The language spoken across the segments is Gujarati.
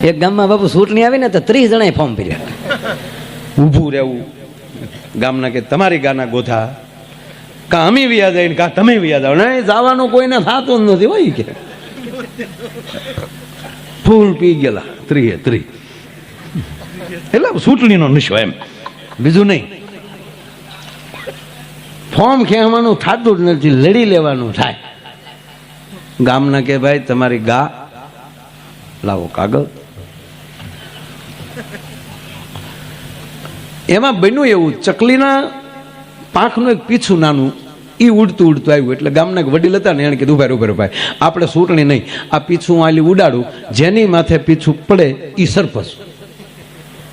એક ગામમાં બાપુ ચૂંટણી આવી ને તો 30 જણાએ ફોર્મ ભર્યા. ઊભું રહેવું ગામના કે તમારી ગાના ગોથા કા અમે વ્યા જાય કા તમે વ્યા જાવ. નહીં જવાનું કોઈને થતું જ નથી હોય કે ફૂલ પી ગયેલા 30. એટલે ચૂંટણીનો નશો એમ, બીજું નહીં. ફોર્મ ખેવાનું થતું જ નથી, લડી લેવાનું થાય. ગામના કે ભાઈ તમારી ગા લાવો કાગળ. એમાં બન્યું એવું, ચકલીના પાંખનું એક પીછું નાનું એ ઉડતું આવ્યું. એટલે ગામના વડીલ હતા ને એને કીધું ઉભા ભાઈ આપણે ચૂંટણી નહીં, આ પીછું આલી ઉડાડું, જેની માથે પીછું પડે એ સરપંચ.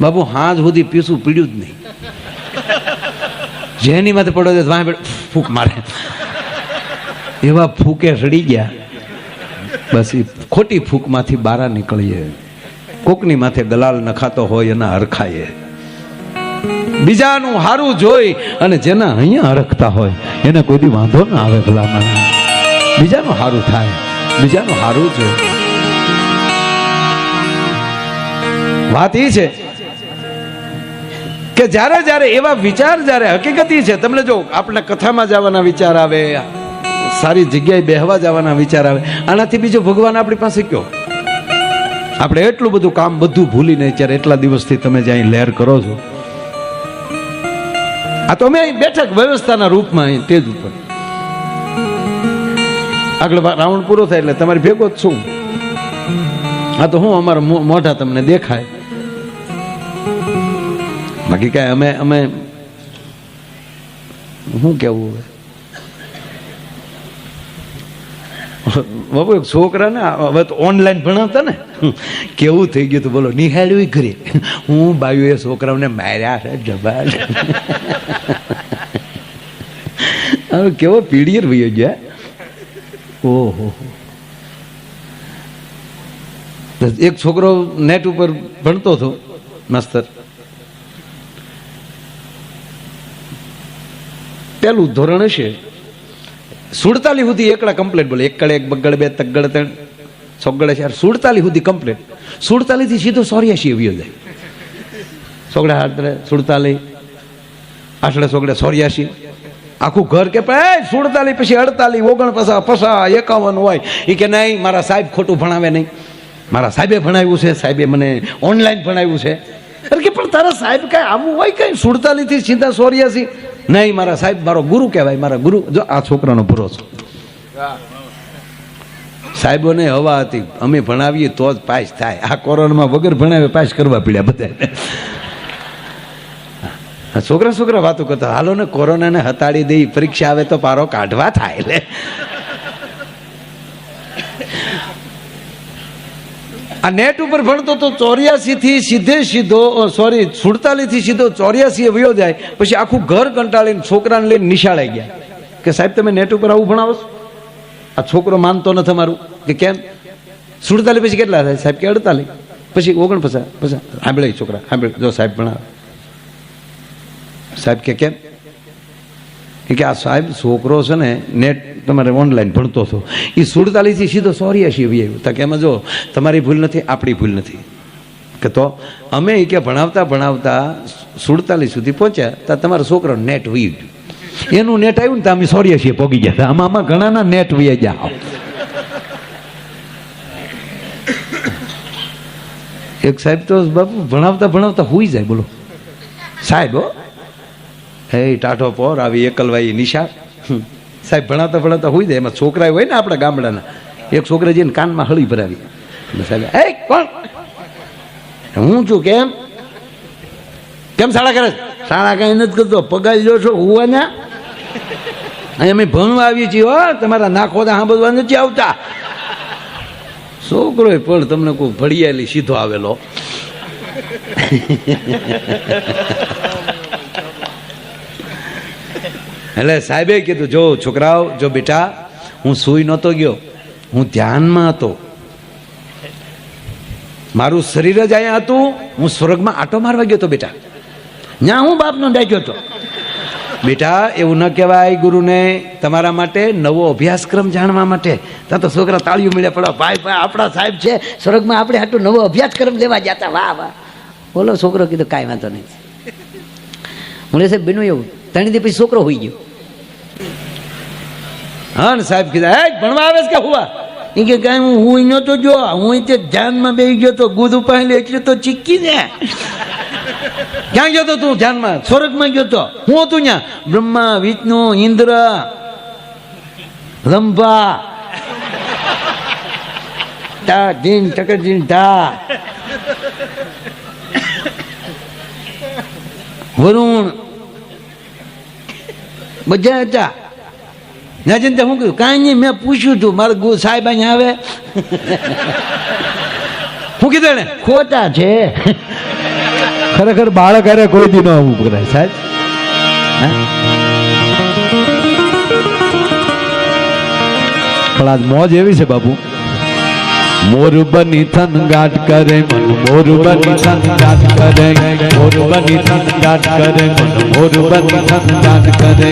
બાબુ હાજ સુધી પીછું પીડ્યું જ નહીં. જેની માથે પડો ફૂંક મારે, એવા ફૂકે સડી ગયા. બસ એ ખોટી ફૂંકમાંથી બહાર નીકળીએ. કોકની માથે ગલાલ નખાતો હોય એના હરખાય, બીજાનું હારું જોઈ અને જેના અહીંયા હરખતા હોય એને કોઈ દી વાંધો ના આવે. ભલામાં બીજાનું હારું થાય, બીજાનું હારું જોઈ. વાત એ છે કે જ્યારે જ્યારે એવા વિચાર, જ્યારે હકીકતી છે, તમને જો આપણે કથામાં જવાના વિચાર આવે, સારી જગ્યાએ બેહવા જવાના વિચાર આવે, આનાથી બીજો ભગવાન આપણી પાસે કયો? આપણે એટલું બધું કામ બધું ભૂલીને અત્યારે એટલા દિવસથી તમે જ્યાં લહેર કરો છો, આ તો અમે બેઠક વ્યવસ્થાના રૂપમાં તેજ ઉપર આગળ રાઉન્ડ પૂરો થાય એટલે તમારી ભેગો જ છું. આ તો હું અમારા મોઢા તમને દેખાય, બાકી કાંઈ અમે શું કેવું બાબુ. એક છોકરા ને હવે તો ઓનલાઈન ભણાવતા ને કેવું થઈ ગયું હતું બોલો, નિહાળ્યું ઘરે. હું બાયું એ છોકરાઓને માર્યા છે જબર. હવે કેવો પીડીયર વયો ગયા. ઓહો, એક છોકરો નેટ ઉપર ભણતો હતો માસ્તર, પેલું ધોરણ હશે, 47 સુધી એકડા કમ્પ્લીટ બોલે. એકડે એક બગડ બે તગડ ત્રણ સોગડે 4, 47 સુધી કમ્પ્લીટ. 47 થી સીધો 84 આવ્યો જાય. સોગડે 47, આઠડે સોગડે 84. આખું ઘર કે 47 પછી 48, 49, 50, 51 હોય. એ કે નહીં મારા સાહેબ ખોટું ભણાવે નહીં, મારા સાહેબે ભણાવ્યું છે, સાહેબે મને ઓનલાઈન ભણાવ્યું છે. અરે કે પણ તારા સાહેબ કાંઈ આવું હોય કઈ 47 થી સીધા 84? નહીં મારા સાહેબ મારો ગુરુ કહેવાય, મારા ગુરુ. જો આ છોકરાનો ભરોસો. સાહેબોને હવા હતી અમે ભણાવીએ તો જ પાસ થાય. આ કોરોનામાં વગર ભણાવે પાસ કરવા પડ્યા બધા. છોકરા વાતો કરતા, હાલો ને કોરોનાને હતાડી દઈ, પરીક્ષા આવે તો પારો કાઢવા થાય. એટલે આ નેટ ઉપર ભણતો તો 84 થી સીધો 47 થી સીધો 84 વયો જાય. પછી આખું ઘર કંટાળીને છોકરાને લઈને નિશાળે ગયા કે સાહેબ તમે નેટ ઉપર આવું ભણાવો છો? આ છોકરો માનતો નથી અમારું. કે કેમ? 47 પછી કેટલા થાય? સાહેબ કે 48, પછી 49. પછી સાંભળે છોકરા, સાંભળે જો સાહેબ ભણાવે. સાહેબ કે કેમ? કે આ સાહેબ છોકરો છે ને નેટ તમારે ઓનલાઈન ભણતો હતો, એ 47 થી સીધો 84 આવ્યો. તો કે એમાં જો તમારી ભૂલ નથી, આપણી ભૂલ નથી. કે તો અમે કે ભણાવતા 47 સુધી પહોંચ્યા તો તમારો છોકરો નેટ વહી ગયું. એનું નેટ આવ્યું ને તો અમે 84 પહોંચી ગયા. આમાં ઘણાના નેટ વહી ગયા. એક સાહેબ તો બાપુ ભણાવતા હુઈ જાય. બોલો સાહેબ, હે ટાઢો પોર આવી એકલવાઈ નિશાળ. સાહેબ ભણાવતા હોઈ જાય. એમાં છોકરા હોય ને આપણા ગામડાના, એક છોકરા જઈને કાનમાં હળી ભરાવી. સાહેબ હે કોણ? હું છું. કેમ શાળા કરે? શાળા કઈ નથી કરતો, પગાર જો છો હુવાના. અહીં અમે ભણવા આવીએ છીએ હો, તમારા નાખોદા સાંભળવા નથી આવતા. છોકરો પણ તમને કોઈ ભડિયાલી સીધો આવેલો. એટલે સાહેબે કીધું જો છોકરાઓ, જો બેટા હું સૂઈ નહોતો ગયો, હું ધ્યાનમાં હતો. મારું શરીર જ અહીંયા હતું, હું સ્વર્ગમાં આટો મારવા ગયો હતો બેટા. ત્યાં હું બાપનો ડાક્યો હતો. બેટા એવું ન કહેવાય ગુરુને તમારા માટે નવો અભ્યાસક્રમ જાણવા માટે. ત્યાં તો છોકરા તાળીઓ મળ્યા પડો, ભાઈ ભાઈ આપણા સાહેબ છે સ્વર્ગમાં, આપણે આટલું નવો અભ્યાસક્રમ લેવા જતા, વાહ વાહ. બોલો છોકરો કીધું કાંઈ વાંધો નહીં. હું સાહેબ બન્યું એવું 3 દી પછી છોકરો હોઈ ગયો. હા ને સાહેબ કીધા હે ભણવા આવે છે કે હુવા? એ કે કાંઈ હું હુઈ નતો જો, હું તે ધ્યાનમાં બેસી ગયો તો ગુદ ઉપાડી એટલે તો ચીકી ને. ક્યાં ગયો તો તું ધ્યાનમાં? સ્વર્ગમાં ગયો તો. હું હતું ત્યાં બ્રહ્મા વિષ્ણુ ઇન્દ્ર રંભા તા દિન ટકરજીન તા વરુણ બધા હતા. નાજન હું કહ્યું કાંઈ નહીં, મેં પૂછ્યું તું મારા સાહેબ અહીંયા આવે. શું કીધું એને? ખોટા છે. ખરેખર બાળક અરે કોઈ દી ન આવું કરાય સાહેબ. પણ આજ મોજ એવી છે બાપુ, મોર બની થન ગાટ કરે મન, મોર બની થન ગાટ કરે, મોર બની થન ગાટ કરે મન, મોર બની થન ગાટ કરે.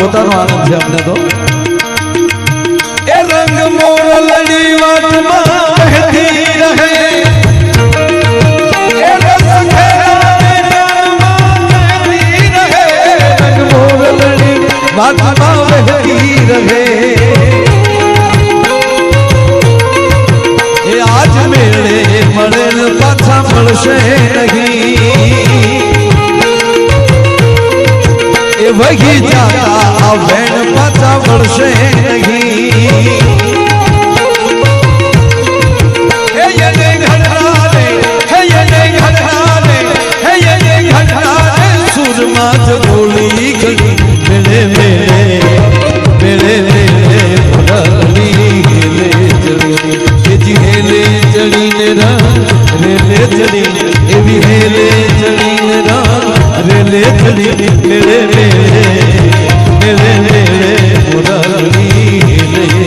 પોતાનો આનંદ છે અમને તો. એ રંગ મોરલની વાતમાં બહેતી રહે, એ રસ ખેરાને નામમાં બહેતી રહે, રંગ મોરલની વાતમાં બહેતી રહે. એ આજ મેળે મળેલ પાછા મળશે નહીં, એ વહી જાતા આ વેણ પાછા વળશે નહીં. હે યે ઘડરાને, હે યે ઘડરાને, હે યે ઘડરાને, સુરમાં જ બોલી ગઈ મેળે મેળે મેળે મેળે ભરલી હેલે ચડી, એ જી હેલે ચડીને રેલે ચડીને, એવી હેલે ચડીને રેલે ચડી મેળે મેળે મેળે મેળે મુરલી હેલે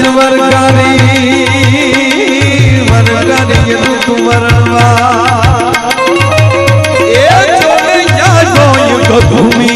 વરકારી દુઃખ વરણવા એ ચોલે જાજો યુગ ભૂમિ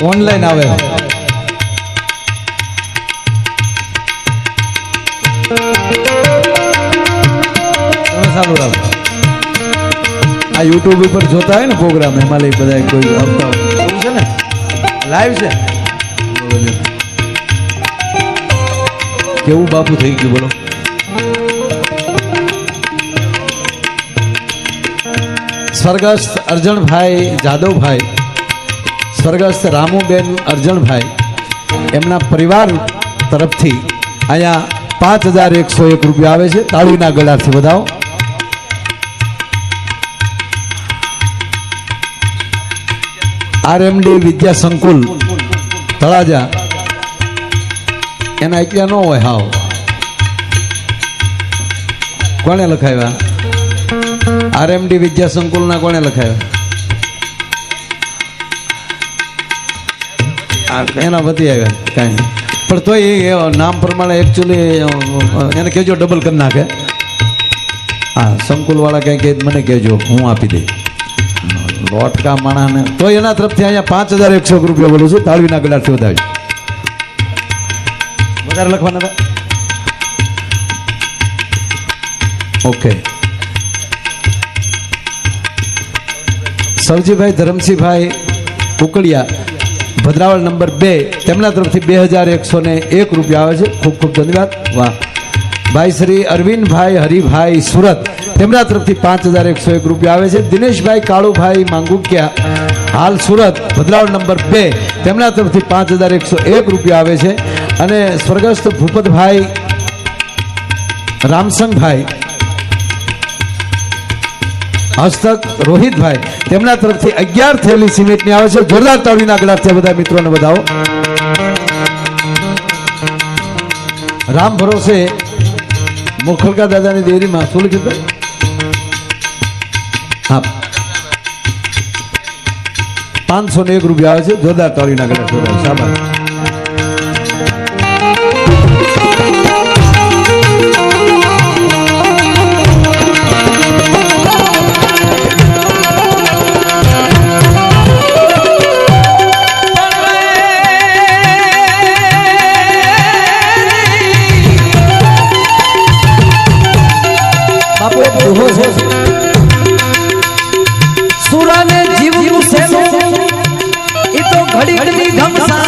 ઓનલાઈન આવે ચાલુ રાખ આ યુટ્યુબ ઉપર જોતા હોય ને પ્રોગ્રામ એમાં લઈ બધા કોઈ આવતા હોય એવું છે ને લાઈવ છે કેવું બાપુ થઈ ગયું બોલો સ્વર્ગસ્થ અર્જણભાઈ જાદવભાઈ સ્વર્ગસ્થ રામુબેન અર્જણભાઈ એમના પરિવાર તરફથી અહીંયા 5101 રૂપિયા આવે છે તાળીના ગળાથી વધાવો આરએમડી વિદ્યા સંકુલ તળાજા એના એકલા ન હોય હાવ કોને લખાવ્યા આરએમડી વિદ્યા સંકુલના કોને લખાવ્યા એના વધી આવ્યા કાંઈ પણ તો એ નામ પ્રમાણે એકચ્યુઅલી એને કહેજો ડબલ કરી નાખે હા સંકુલવાળા કંઈ કહે મને કહેજો હું આપી દઈ લોટકા માણાને તો એના તરફથી અહીંયા 5101 રૂપિયા બોલું છું તાળવીના ગળાથી વધાવી વધારે લખવાના હતા ઓકે સવજીભાઈ ધરમસિંહભાઈ કુકડિયા ભદ્રાવળ નંબર 2 તેમના તરફથી 2101 રૂપિયા આવે છે ખૂબ ખૂબ ધન્યવાદ વાહ ભાઈ શ્રી અરવિંદભાઈ હરિભાઈ સુરત તેમના તરફથી 5101 રૂપિયા આવે છે દિનેશભાઈ કાળુભાઈ માંગુકિયા હાલ સુરત ભદ્રાવળ નંબર 2 તેમના તરફથી 5101 રૂપિયા આવે છે અને સ્વર્ગસ્થ ભૂપતભાઈ રામસંગભાઈ હસ્તક રોહિતભાઈ તેમના તરફથી 11 થેલી સિમેન્ટની આવે છે જોરદાર તાળીના ગળાથી બધા મિત્રોને વધાવો રામ ભરોસે મોખલકા દાદાની ડેરીમાં શું લખ્યું હા 501 રૂપિયા આવે છે જોરદાર તાળીના ગળાથી શાબાશ બાપુ એક દુહો છે સુરાને જીવવું સેલું ઈ તો ઘડી ઘડી ઘમસા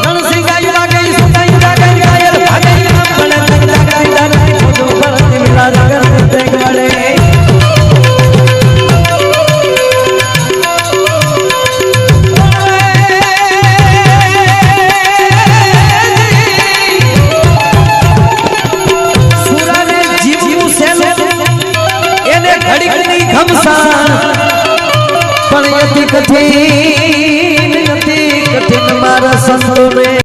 રણસિંહ ગાય લાગે સુતાઈ લાગે ગાયર ભાગે પણ તંગડા ગાય દાને ખોજો પરત મિલા રગર તે ગળે પણ અતિ કઠિન મારા સંતો રે